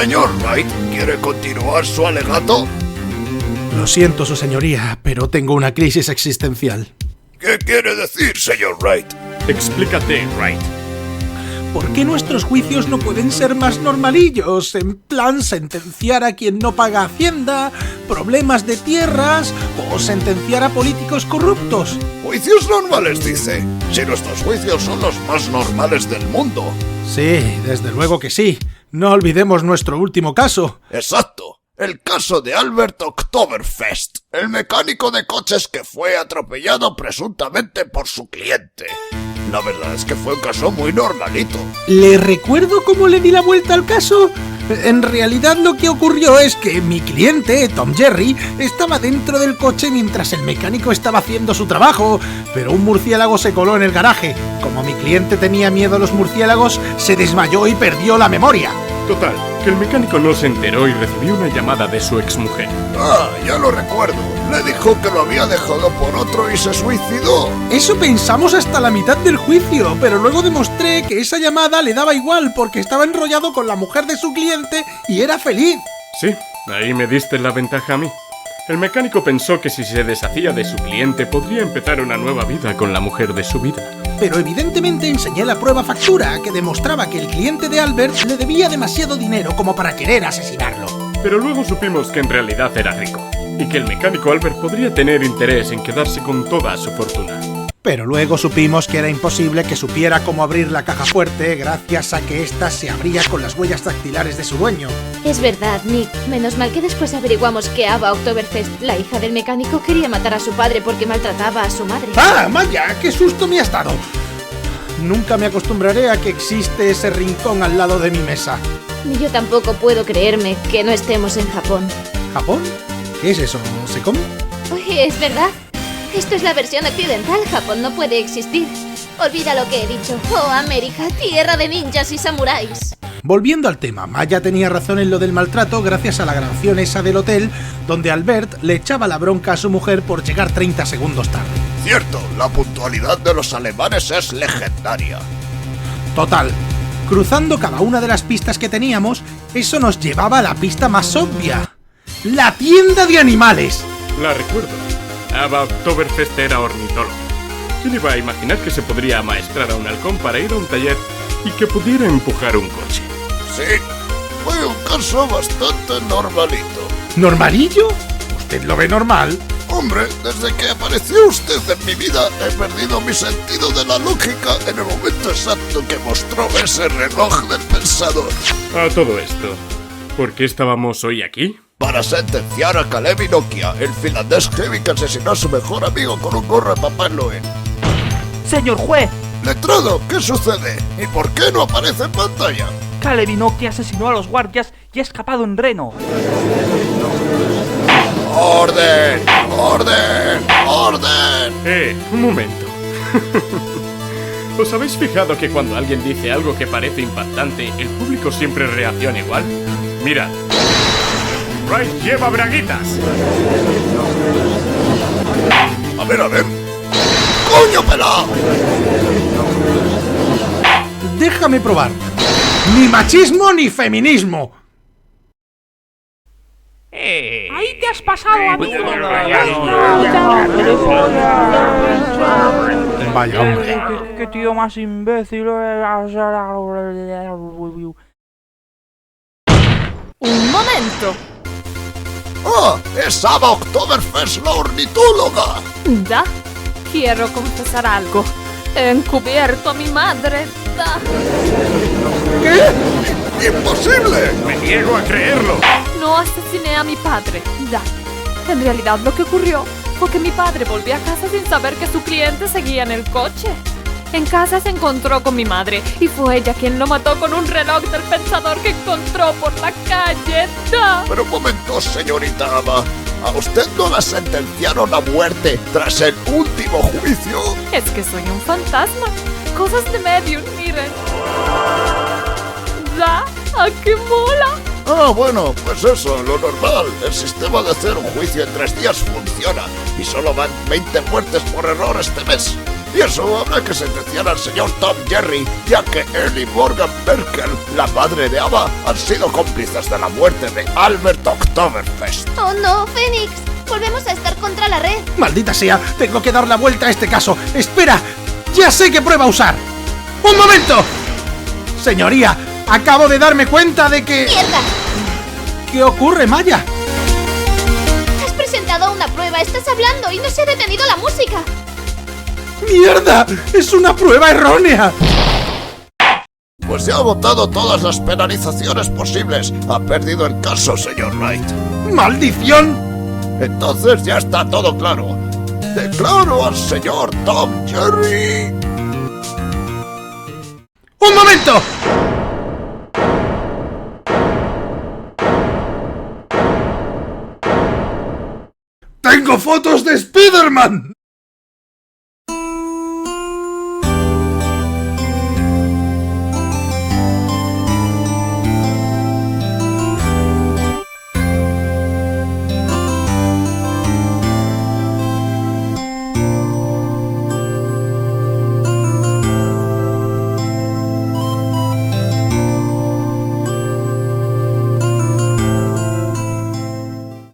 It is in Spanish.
Señor Wright, ¿quiere continuar su alegato? Lo siento, su señoría, pero tengo una crisis existencial. ¿Qué quiere decir, señor Wright? Explícate, Wright. ¿Por qué nuestros juicios no pueden ser más normalillos? En plan, sentenciar a quien no paga Hacienda, problemas de tierras o sentenciar a políticos corruptos. Juicios normales, dice. Si nuestros juicios son los más normales del mundo. Sí, desde luego que sí. No olvidemos nuestro último caso. Exacto. El caso de Albert Oktoberfest, el mecánico de coches que fue atropellado presuntamente por su cliente. La verdad es que fue un caso muy normalito. ¿Le recuerdo cómo le di la vuelta al caso? En realidad lo que ocurrió es que mi cliente, Tom Jerry, estaba dentro del coche mientras el mecánico estaba haciendo su trabajo, pero un murciélago se coló en el garaje. Como mi cliente tenía miedo a los murciélagos, se desmayó y perdió la memoria. Total, que el mecánico no se enteró y recibió una llamada de su exmujer. Ah, ya lo recuerdo. Le dijo que lo había dejado por otro y se suicidó. Eso pensamos hasta la mitad del juicio, pero luego demostré que esa llamada le daba igual porque estaba enrollado con la mujer de su cliente y era feliz. Sí, ahí me diste la ventaja a mí. El mecánico pensó que si se deshacía de su cliente podría empezar una nueva vida con la mujer de su vida. Pero evidentemente enseñé la prueba factura que demostraba que el cliente de Albert le debía demasiado dinero como para querer asesinarlo. Pero luego supimos que en realidad era rico y que el mecánico Albert podría tener interés en quedarse con toda su fortuna. Pero luego supimos que era imposible que supiera cómo abrir la caja fuerte gracias a que ésta se abría con las huellas dactilares de su dueño. Es verdad, Nick. Menos mal que después averiguamos que Ava Oktoberfest, la hija del mecánico, quería matar a su padre porque maltrataba a su madre. ¡Ah, Maya! ¡Qué susto me has dado! Nunca me acostumbraré a que existe ese rincón al lado de mi mesa. Ni yo tampoco puedo creerme que no estemos en Japón. ¿Japón? ¿Qué es eso? ¿Se come? Oye, es verdad. Esto es la versión occidental. Japón no puede existir. Olvida lo que he dicho. Oh, América, tierra de ninjas y samuráis. Volviendo al tema, Maya tenía razón en lo del maltrato gracias a la grabación esa del hotel, donde Albert le echaba la bronca a su mujer por llegar 30 segundos tarde. Cierto, la puntualidad de los alemanes es legendaria. Total, cruzando cada una de las pistas que teníamos, eso nos llevaba a la pista más obvia. ¡La tienda de animales! La recuerdo. Ava Oktoberfest era ornitólogo. ¿Quién iba a imaginar que se podría amaestrar a un halcón para ir a un taller y que pudiera empujar un coche? Sí, fue un caso bastante normalito. ¿Normalillo? ¿Usted lo ve normal? Hombre, desde que apareció usted en mi vida he perdido mi sentido de la lógica en el momento exacto que mostró ese reloj del pensador. A todo esto, ¿por qué estábamos hoy aquí? Para sentenciar a Kalevi Nokia, el finlandés heavy que asesinó a su mejor amigo con un gorro de Papá Noel. Señor juez, Letrado, ¿qué sucede? ¿Y por qué no aparece en pantalla? Kalevi Nokia asesinó a los guardias y ha escapado en Reno. ¡Orden! ¡Orden! ¡Orden! Un momento. ¿Os habéis fijado que cuando alguien dice algo que parece impactante, el público siempre reacciona igual? Mira. Wright lleva braguitas. A ver. ¡Coño pelao! Déjame probar. Ni machismo ni feminismo. ¡Ahí te has pasado, amigo! Vaya hombre. ¿Qué tío más imbécil? Un momento. ¡Ah! ¡Es Ava Oktoberfest, la ornitóloga! Da, quiero confesar algo. He encubierto a mi madre. Da. ¿Qué? ¡Imposible! ¡Me niego a creerlo! No asesiné a mi padre. Da. En realidad lo que ocurrió fue que mi padre volvió a casa sin saber que su cliente seguía en el coche. En casa se encontró con mi madre y fue ella quien lo mató con un reloj del pensador que encontró por la calle. ¡Da! Pero un momento, señorita Ava. ¿A usted no la sentenciaron a muerte tras el último juicio? Es que soy un fantasma. Cosas de medium, miren. ¡Da! ¡Ah, qué mola! Ah, bueno, pues eso, lo normal. El sistema de hacer un juicio en 3 días funciona y solo van 20 muertes por error este mes. Y eso habrá que sentenciar al señor Tom Jerry, ya que él y Morgan Merkel, la madre de Ava, han sido cómplices de la muerte de Albert Oktoberfest. ¡Oh no, Phoenix! Volvemos a estar contra la red. ¡Maldita sea! Tengo que dar la vuelta a este caso. ¡Espera! ¡Ya sé qué prueba usar! ¡Un momento! Señoría, acabo de darme cuenta de que... ¡Mierda! ¿Qué ocurre, Maya? Has presentado una prueba, estás hablando y no se ha detenido la música. ¡Mierda! ¡Es una prueba errónea! Pues ya ha votado todas las penalizaciones posibles. Ha perdido el caso, señor Wright. ¡Maldición! Entonces ya está todo claro. Declaro al señor Tom Jerry... ¡Un momento! ¡Tengo fotos de Spider-Man!